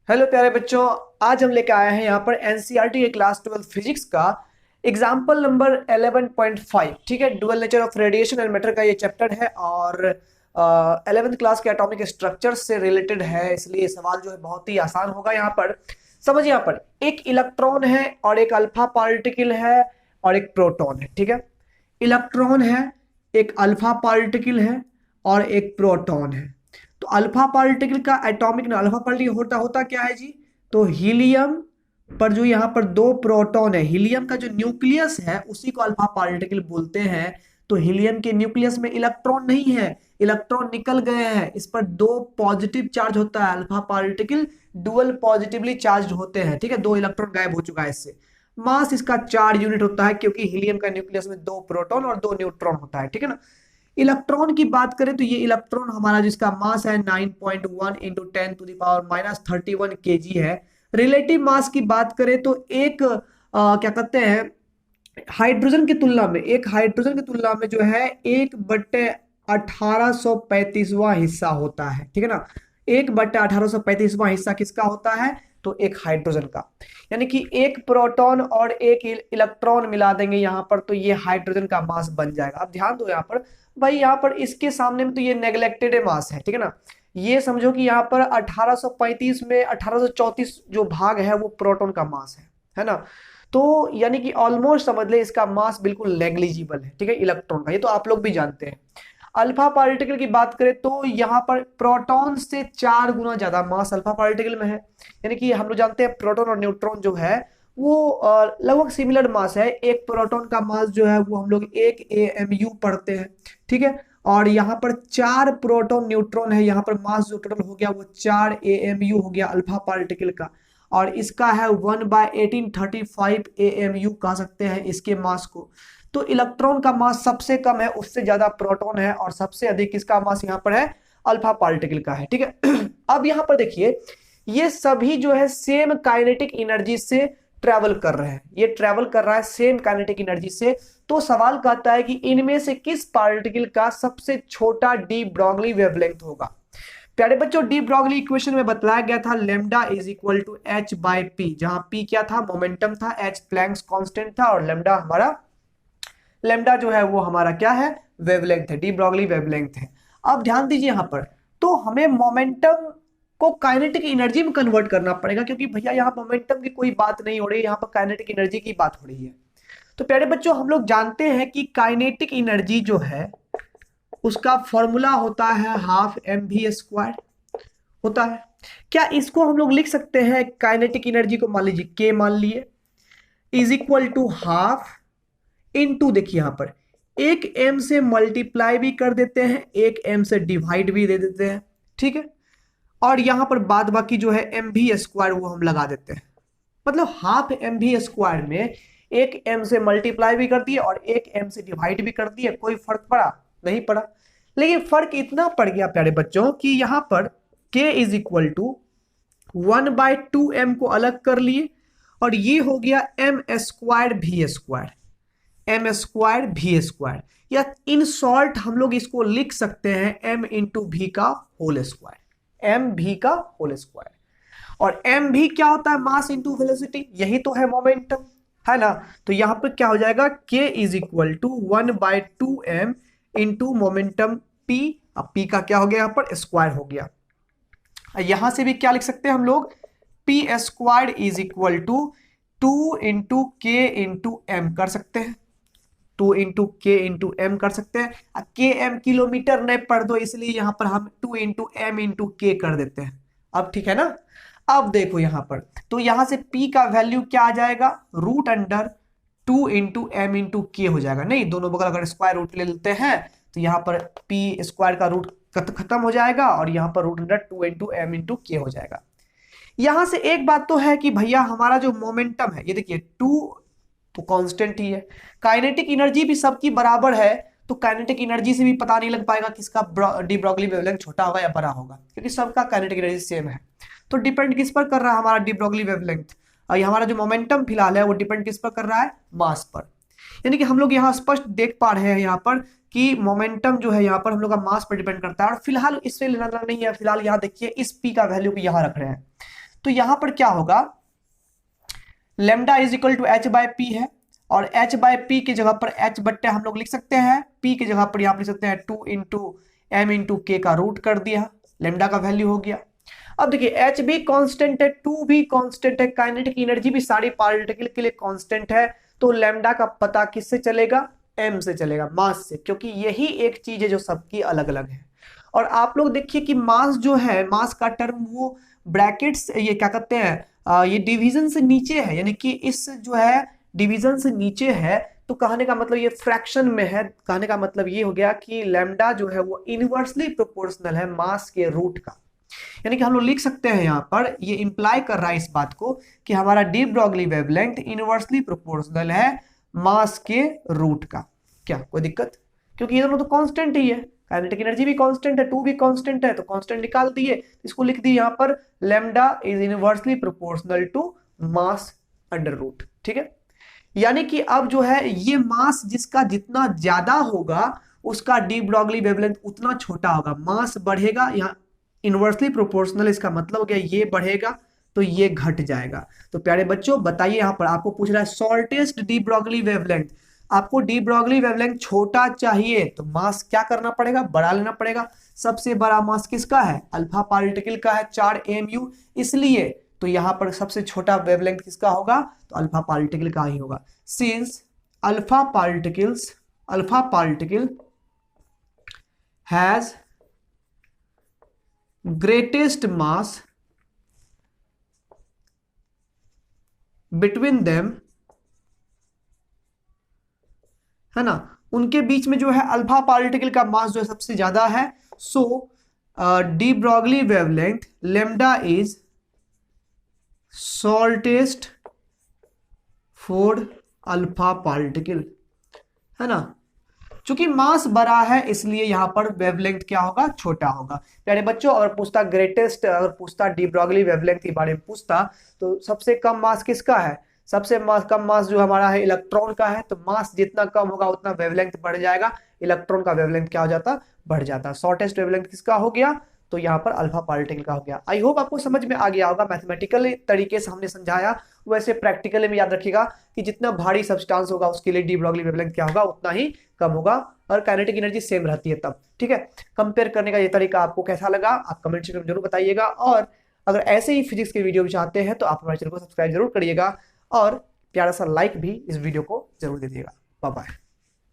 Hello प्यारे बच्चों। आज हम लेकर आए हैं यहाँ पर एनसीईआरटी के क्लास 12 फिजिक्स का एग्जाम्पल नंबर 11.5। ठीक है, dual nature of radiation and matter का ये चैप्टर है और 11th क्लास के एटॉमिक स्ट्रक्चर से रिलेटेड है, इसलिए सवाल जो है बहुत ही आसान होगा। यहाँ पर समझिए, यहाँ पर एक इलेक्ट्रॉन है और एक अल्फा पार्टिकल है और एक प्रोटॉन है। ठीक है, इलेक्ट्रॉन है, एक अल्फा पार्टिकल है और एक प्रोटॉन है। तो अल्फा पार्टिकल का एटॉमिक ना, अल्फा पार्टिकल होता होता क्या है जी? तो हीलियम पर जो यहाँ पर दो प्रोटॉन है, हीलियम का जो न्यूक्लियस है उसी को अल्फा पार्टिकल बोलते हैं। तो हीलियम के न्यूक्लियस में इलेक्ट्रॉन नहीं है, इलेक्ट्रॉन निकल गए हैं। इस पर दो पॉजिटिव चार्ज होता है, alpha particle dual positively charge होते हैं। ठीक है, दो इलेक्ट्रॉन गायब हो चुका है इससे। मास इसका 4 यूनिट होता है क्योंकि हीलियम का न्यूक्लियस में दो प्रोटॉन और दो न्यूट्रॉन होता है। ठीक है ना। इलेक्ट्रॉन की बात करें तो ये इलेक्ट्रॉन हमारा जिसका मास है 9.1 इंटू 10⁻³ kg है। रिलेटिव मास की बात करें तो एक क्या कहते हैं, हाइड्रोजन की तुलना में, एक हाइड्रोजन की तुलना में जो है 1/1835वां हिस्सा होता है। ठीक है ना, 1/1835वां हिस्सा किसका होता है? तो एक हाइड्रोजन का। यानी कि एक प्रोटॉन और एक इलेक्ट्रॉन मिला देंगे यहाँ पर तो ये हाइड्रोजन का मास बन जाएगा। अब ध्यान दो यहाँ पर भाई, यहाँ पर इसके सामने में तो ये नेग्लेक्टेड मास है। ठीक है ना, ये समझो कि यहाँ पर 1835 में 1834 जो भाग है वो प्रोटॉन का मास है ना। तो यानी कि ऑलमोस्ट समझ ले इसका मास बिल्कुल नेग्लिजिबल है। ठीक है, इलेक्ट्रॉन का, ये तो आप लोग भी जानते हैं। अल्फा पार्टिकल की बात करें तो यहाँ पर प्रोटॉन से 4 गुना ज्यादा मास अल्फा पार्टिकल में है। यानी कि हम लोग जानते हैं प्रोटॉन और न्यूट्रॉन जो है वो लगभग सिमिलर मास है। एक प्रोटॉन का मास जो है वो हम लोग 1 AMU पढ़ते हैं। ठीक है, और यहाँ पर 4 प्रोटॉन न्यूट्रॉन है, यहाँ पर मास जो टोटल हो गया वो 4 AMU हो गया अल्फा पार्टिकल का। और इसका है 1/1835 AMU कह सकते हैं इसके मास को। तो इलेक्ट्रॉन का मास सबसे कम है, उससे ज्यादा प्रोटॉन है और सबसे अधिक किसका मास यहाँ पर है? अल्फा पार्टिकल का है। ठीक है अब यहाँ पर देखिए, ये सभी जो है सेम काइनेटिक एनर्जी से ट्रेवल कर रहे हैं, ये ट्रेवल कर रहा है सेम काइनेटिक एनर्जी से। तो सवाल कहता है कि इनमें से किस पार्टिकल का सबसे छोटा डी ब्रॉगली वेवलेंथ होगा। प्यारे बच्चों, डी ब्रॉगली इक्वेशन में बतलाया गया था lambda is equal to h/p, जहां p क्या था? मोमेंटम था, h प्लैंक्स कांस्टेंट था और लेमडा हमारा, लेमडा जो है वो हमारा क्या है? वेवलेंथ है, डी ब्रॉगली वेवलेंथ है। अब ध्यान दीजिए यहाँ पर, तो हमें मोमेंटम को काइनेटिक एनर्जी में कन्वर्ट करना पड़ेगा क्योंकि भैया यहाँ मोमेंटम की कोई बात नहीं हो रही है, यहाँ पर काइनेटिक एनर्जी की बात हो रही है। तो प्यारे बच्चों, हम लोग जानते हैं कि काइनेटिक एनर्जी जो है उसका फॉर्मूला होता है 12mv² होता है। क्या इसको हम लोग लिख सकते हैं? काइनेटिक एनर्जी को मान लीजिए k मान लिए, is equal to half into, देखिए यहाँ पर एक m से मल्टीप्लाई भी कर देते हैं, एक m से डिवाइड भी दे देते हैं। ठीक है, और यहां पर बाद बाकी जो है mv² वो हम लगा देते हैं। मतलब 12mv² में एक m से मल्टीप्लाई भी कर दिए और एक m से डिवाइड भी कर दिए, कोई फर्क पड़ा? नहीं पड़ा। लेकिन फर्क इतना पड़ गया प्यारे बच्चों कि यहां पर k is equal to 1/2m को अलग कर लिए और ये हो गया m²v², m²v², या इन शॉर्ट हम लोग इसको लिख सकते हैं m इंटू v का होल स्क्वायर, एम भी का होल स्क्वायर। और एम भी क्या होता है? मास इंटू वेलोसिटी, यही तो है मोमेंटम, है ना। तो यहां पर क्या हो जाएगा? k is equal to 1/2m into momentum p। अब p का क्या हो गया? यहाँ पर स्क्वायर हो गया। यहां से भी क्या लिख सकते हैं हम लोग? p² is equal to 2 into k into m कर सकते हैं, 2 इंटू के इंटू एम कर सकते हैं। के एम किलोमीटर नहीं पढ़ दो, इसलिए यहां पर हम 2 इंटू एम इंटू के कर देते हैं। अब ठीक है ना। अब देखो यहां पर, तो यहां से p का वैल्यू क्या आ जाएगा? √2 इंटू एम इंटू के हो जाएगा। नहीं, दोनों बगल अगर स्क्वायर रूट ले लेते हैं तो यहां पर p² का रूट खत्म हो जाएगा और यहां पर √2 इंटू एम इंटू के हो जाएगा। यहां से एक बात तो है कि भैया हमारा जो मोमेंटम है, ये देखिए 2 तो कांस्टेंट ही है, काइनेटिक एनर्जी भी सबकी बराबर है, तो काइनेटिक एनर्जी से भी पता नहीं लग पाएगा किसका डी ब्रॉगली वेवलेंथ छोटा होगा या बड़ा होगा, क्योंकि सबका काइनेटिक एनर्जी सेम है। तो डिपेंड किस पर कर रहा है हमारा डी ब्रॉगली वेवलेंथ? और हमारा जो मोमेंटम फिलहाल है वो डिपेंड किस पर कर रहा है? मास पर। यानी कि हम लोग यहाँ स्पष्ट देख पा रहे हैं यहाँ पर कि मोमेंटम जो है यहाँ पर हम लोग का मास पर डिपेंड करता है। और फिलहाल इससे लेना देना नहीं है, फिलहाल यहाँ देखिए इस p का वैल्यू को यहाँ रख रहे हैं। तो यहां पर क्या होगा, lambda is equal to h by p है, और h बाय पी की जगह पर h बट्टे हम लोग लिख सकते हैं, p की जगह पर यहां पर लिख सकते हैं 2 इंटू एम इंटू के का रूट कर दिया, लेमडा का वैल्यू हो गया। अब देखिए h भी कांस्टेंट है, 2 भी कांस्टेंट है, काइनेटिक एनर्जी भी सारी पार्टिकल के लिए कांस्टेंट है, तो लेमडा का पता किससे चलेगा, m से चलेगा, मास से, क्योंकि यही एक चीज है जो सबकी अलग अलग है। और आप लोग देखिए कि मास जो है, मास का टर्म वो ब्रैकेट्स, ये क्या कहते हैं, ये डिवीजन से नीचे है, यानी कि इस जो है डिवीजन से नीचे है, तो कहने का मतलब ये फ्रैक्शन में है, कहने का मतलब ये हो गया कि लैम्डा जो है वो इनवर्सली प्रोपोर्शनल है मास के रूट का। यानी कि हम लोग लिख सकते हैं यहां पर, ये इंप्लाई कर रहा है इस बात को कि हमारा D Broglie wavelength inversely proportional है मास के रूट का। क्या कोई दिक्कत, क्योंकि ये दोनों तो कांस्टेंट ही है, काइनेटिक एनर्जी भी कांस्टेंट है, 2 भी कांस्टेंट है, तो कांस्टेंट निकाल दिए, इसको लिख दिए यहां पर lambda is inversely proportional to mass under root. ठीक है, यानी कि अब जो है ये मास जिसका जितना ज्यादा होगा उसका डी ब्रॉगली वेवलेंथ उतना छोटा होगा, मास बढ़ेगा, यहाँ इनवर्सली प्रोपोर्शनल, इसका मतलब हो गया ये बढ़ेगा तो ये घट जाएगा। तो प्यारे बच्चों बताइए, यहां पर आपको पूछ रहा है शॉर्टेस्ट डी ब्रॉगली वेवलेंथ, आपको डी ब्रॉगली वेवलेंथ छोटा चाहिए तो मास क्या करना पड़ेगा, बड़ा लेना पड़ेगा। सबसे बड़ा मास किसका है, अल्फा पार्टिकल का है 4mu, इसलिए तो यहां पर सबसे छोटा वेवलेंथ किसका होगा, तो अल्फा पार्टिकल का ही होगा। Since alpha particle has greatest mass between them, है ना, उनके बीच में जो है अल्फा पार्टिकल का मास जो है सबसे ज्यादा है, so de Broglie wavelength lambda is shortest for alpha particle, है ना, चूंकि मास बड़ा है इसलिए यहां पर वेवलेंथ क्या होगा, छोटा होगा। प्यारे बच्चों अगर पूछता ग्रेटेस्ट, अगर पूछता डी ब्रॉगली वेवलेंथ के बारे में पूछता तो सबसे कम मास किसका है, सबसे कम मास जो हमारा है इलेक्ट्रॉन का है, तो मास जितना कम होगा उतना वेवलेंथ बढ़ जाएगा, इलेक्ट्रॉन का वेवलेंथ क्या हो जाता, बढ़ जाता। शॉर्टेस्ट वेवलेंथ किसका हो गया, तो यहाँ पर अल्फा पार्टिकल का हो गया। आई होप आपको समझ में आ गया होगा, मैथमेटिकल तरीके से हमने समझाया, वैसे प्रैक्टिकली में याद रखिएगा कि जितना भारी सब्सटेंस होगा उसके लिए डी ब्रॉगली वेवलेंथ क्या होगा, उतना ही कम होगा, और काइनेटिक एनर्जी सेम रहती है तब। ठीक है, कंपेयर करने का ये तरीका आपको कैसा लगा आप कमेंट सेक्शन में जरूर बताइएगा, और अगर ऐसे ही फिजिक्स के वीडियो भी चाहते हैं तो आप हमारे चैनल को सब्सक्राइब जरूर करिएगा, और प्यारा सा लाइक भी इस वीडियो को जरूर दे दीजिएगा। Bye bye.